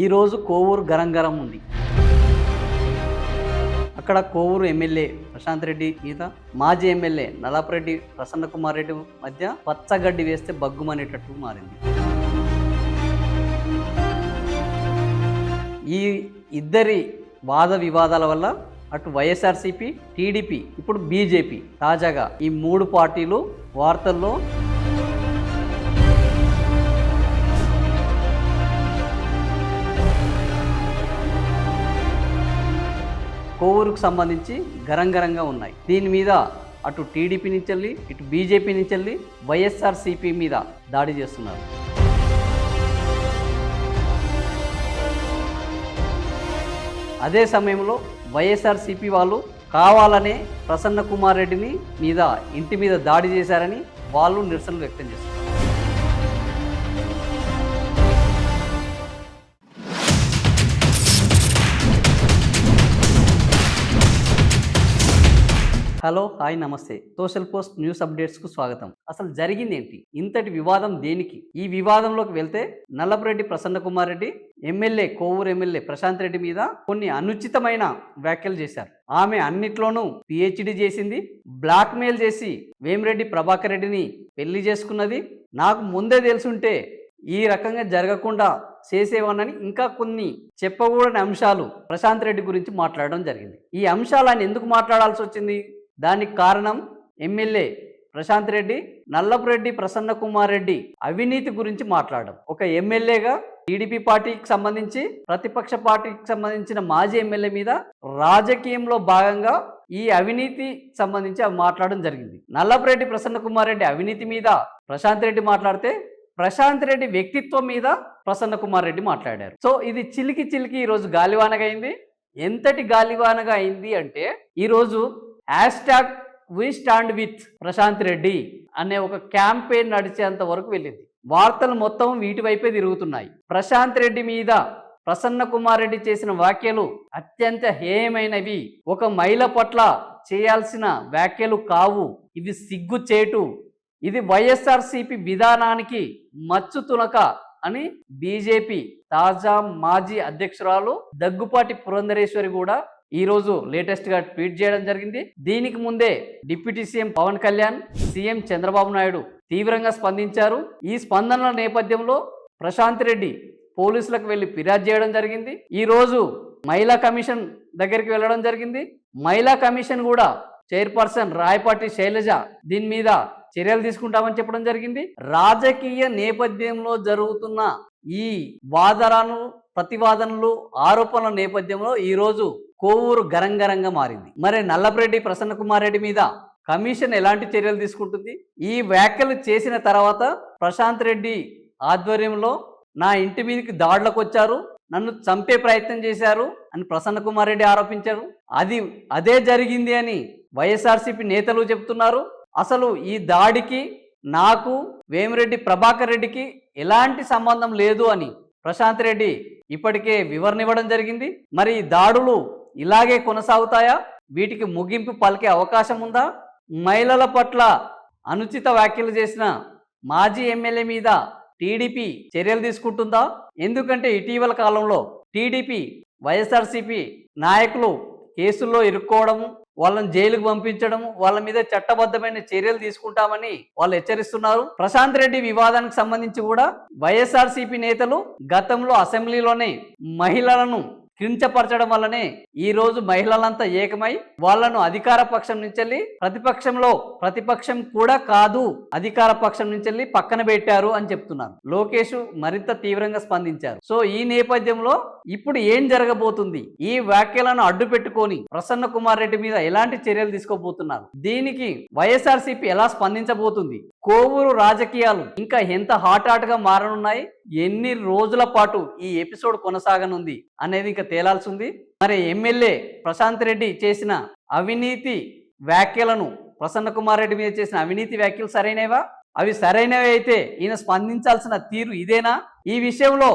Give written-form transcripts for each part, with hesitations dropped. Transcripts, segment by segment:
ఈరోజు కోవూరు గరం ఉంది. అక్కడ కోవూరు ఎమ్మెల్యే ప్రశాంత్ రెడ్డి మీద మాజీ ఎమ్మెల్యే నలాపురెడ్డి ప్రసన్న కుమార్ రెడ్డి మధ్య పచ్చగడ్డి వేస్తే బగ్గుమనేటట్టు మారింది. ఈ ఇద్దరి వాద వివాదాల వల్ల అటు వైఎస్ఆర్సీపీ, టీడీపీ, ఇప్పుడు బీజేపీ తాజాగా ఈ మూడు పార్టీలు వార్తల్లో కోవూరుకు సంబంధించి గరంగా ఉన్నాయి. దీని మీద అటు టీడీపీ నుంచి వెళ్ళి ఇటు బీజేపీ నుంచి వెళ్ళి వైఎస్ఆర్సీపీ మీద దాడి చేస్తున్నారు. అదే సమయంలో వైఎస్ఆర్సీపీ వాళ్ళు కావాలనే ప్రసన్న కుమార్ రెడ్డిని మీద ఇంటి మీద దాడి చేశారని వాళ్ళు నిరసనలు వ్యక్తం చేస్తున్నారు. హలో, హాయ్, నమస్తే. సోషల్ పోస్ట్ న్యూస్ అప్డేట్స్కు స్వాగతం. అసలు జరిగింది ఏంటి? ఇంతటి వివాదం దేనికి? ఈ వివాదంలోకి వెళ్తే నల్లపురెడ్డి ప్రసన్న కుమార్ రెడ్డి కోవూరు ఎమ్మెల్యే ప్రశాంత్ రెడ్డి మీద కొన్ని అనుచితమైన వ్యాఖ్యలు చేశారు. ఆమె అన్నిట్లోనూ పిహెచ్డి చేసింది, బ్లాక్మెయిల్ చేసి వేమిరెడ్డి ప్రభాకర్ రెడ్డిని పెళ్లి చేసుకున్నది, నాకు ముందే తెలుసుంటే ఈ రకంగా జరగకుండా చేసేవానని ఇంకా కొన్ని చెప్పకూడని అంశాలు ప్రశాంత్ రెడ్డి గురించి మాట్లాడడం జరిగింది. ఈ అంశాలను ఎందుకు మాట్లాడాల్సి వచ్చింది? దానికి కారణం ఎమ్మెల్యే ప్రశాంత్ రెడ్డి నల్లపురెడ్డి ప్రసన్న కుమార్ రెడ్డి అవినీతి గురించి మాట్లాడడం. ఒక ఎమ్మెల్యేగా టీడీపీ పార్టీకి సంబంధించి ప్రతిపక్ష పార్టీకి సంబంధించిన మాజీ ఎమ్మెల్యే మీద రాజకీయంలో భాగంగా ఈ అవినీతి సంబంధించి అవి మాట్లాడడం జరిగింది. నల్లపురెడ్డి ప్రసన్న కుమార్ రెడ్డి అవినీతి మీద ప్రశాంత్ రెడ్డి మాట్లాడితే ప్రశాంత్ రెడ్డి వ్యక్తిత్వం మీద ప్రసన్న కుమార్ రెడ్డి మాట్లాడారు. సో ఇది చిలికి ఈరోజు గాలివానగా అయింది. ఎంతటి గాలివానగా అయింది అంటే ఈరోజు #We stand with Prashanth Reddy అనే ఒక క్యాంపెయిన్ నడిచేంత వరకు వెళ్ళింది. వార్తలు మొత్తం వీటి వైపే తిరుగుతున్నాయి. ప్రశాంత్ రెడ్డి మీద ప్రసన్న కుమార్ రెడ్డి చేసిన వ్యాఖ్యలు అత్యంత హేయమైనవి, ఒక మహిళ పట్ల చేయాల్సిన వ్యాఖ్యలు కావు, ఇది సిగ్గుచేటు, ఇది వైఎస్ఆర్సీపీ విధానానికి మచ్చు తునక అని బీజేపీ తాజా మాజీ అధ్యక్షురాలు దగ్గుపాటి పురంధరేశ్వరి కూడా ఈరోజు లేటెస్ట్గా ట్వీట్ చేయడం జరిగింది. దీనికి ముందే deputy CM Pawan Kalyan, CM Chandrababu Naidu తీవ్రంగా స్పందించారు. ఈ స్పందనల నేపథ్యంలో ప్రశాంత్ రెడ్డి పోలీసులకు వెళ్ళి ఫిర్యాదు చేయడం జరిగింది. ఈరోజు మహిళా కమిషన్ దగ్గరికి వెళ్ళడం జరిగింది. మహిళా కమిషన్ కూడా చైర్పర్సన్ రాయపాటి శైలజ దీని మీద చర్యలు తీసుకుంటామని చెప్పడం జరిగింది. రాజకీయ నేపథ్యంలో జరుగుతున్న ఈ వాదనలు, ప్రతివాదనలు, ఆరోపణల నేపథ్యంలో ఈరోజు కోవూరు గరంగా మారింది. మరి నల్లపురెడ్డి ప్రసన్న కుమార్ రెడ్డి మీద కమిషన్ ఎలాంటి చర్యలు తీసుకుంటుంది? ఈ వ్యాఖ్యలు చేసిన తర్వాత ప్రశాంత్ రెడ్డి ఆధ్వర్యంలో నా ఇంటి మీదకి దాడులకు వచ్చారు, నన్ను చంపే ప్రయత్నం చేశారు అని ప్రసన్న కుమార్ రెడ్డి ఆరోపించారు. అదే జరిగింది అని వైఎస్ఆర్సీపీ నేతలు చెబుతున్నారు. అసలు ఈ దాడికి నాకు వేమిరెడ్డి ప్రభాకర్ రెడ్డికి ఎలాంటి సంబంధం లేదు అని ప్రశాంత్ రెడ్డి ఇప్పటికే వివరణ ఇవ్వడం జరిగింది. మరి ఈ దాడులు ఇలాగే కొనసాగుతాయా? వీటికి ముగింపు పలికే అవకాశం ఉందా? మహిళల పట్ల అనుచిత వ్యాఖ్యలు చేసిన మాజీ ఎమ్మెల్యే మీద టీడీపీ చర్యలు తీసుకుంటుందా? ఎందుకంటే ఇటీవల కాలంలో టీడీపీ, వైఎస్ఆర్సీపీ నాయకులు కేసుల్లో ఇరుక్కోవడము, వాళ్ళని జైలుకు పంపించడము, వాళ్ళ మీద చట్టబద్ధమైన చర్యలు తీసుకుంటామని వాళ్ళు హెచ్చరిస్తున్నారు. ప్రశాంత్ రెడ్డి వివాదానికి సంబంధించి కూడా వైఎస్ఆర్సీపీ నేతలు గతంలో అసెంబ్లీలోనే మహిళలను కించపరచడం వల్లనే ఈ రోజు మహిళలంతా ఏకమై వాళ్లను అధికార పక్షం నుంచి ప్రతిపక్షం కూడా కాదు, అధికార పక్షం నుంచి పక్కన పెట్టారు అని చెప్తున్నారు. లోకేష్ మరింత తీవ్రంగా స్పందించారు. సో ఈ నేపథ్యంలో ఇప్పుడు ఏం జరగబోతుంది? ఈ వ్యాఖ్యలను అడ్డు పెట్టుకొని ప్రసన్న కుమార్ రెడ్డి మీద ఎలాంటి చర్యలు తీసుకోబోతున్నారు? దీనికి వైఎస్ఆర్సీపీ ఎలా స్పందించబోతుంది? కోవూరు రాజకీయాలు ఇంకా ఎంత హాట్ గా మారనున్నాయి? ఎన్ని రోజుల పాటు ఈ ఎపిసోడ్ కొనసాగనుంది అనేది ఇంకా తేలాల్సి ఉంది. మరి ఎమ్మెల్యే ప్రశాంత్ రెడ్డి చేసిన అవినీతి వ్యాఖ్యలను, ప్రసన్న కుమార్ రెడ్డి మీద చేసిన అవినీతి వ్యాఖ్యలు సరైనవా? అవి సరైనవి అయితే ఈయన స్పందించాల్సిన తీరు ఇదేనా? ఈ విషయంలో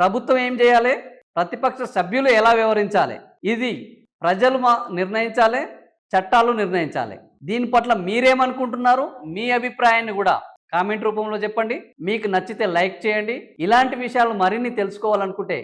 ప్రభుత్వం ఏం చేయాలి? ప్రతిపక్ష సభ్యులు ఎలా వ్యవహరించాలి? ఇది ప్రజలు నిర్ణయించాలి, చట్టాలు నిర్ణయించాలి. దీని పట్ల మీరేమనుకుంటున్నారు? మీ అభిప్రాయాన్ని కూడా కామెంట్ రూపంలో చెప్పండి. మీకు నచ్చితే లైక్ చేయండి. ఇలాంటి విషయాలు మరిన్ని తెలుసుకోవాలనుకుంటే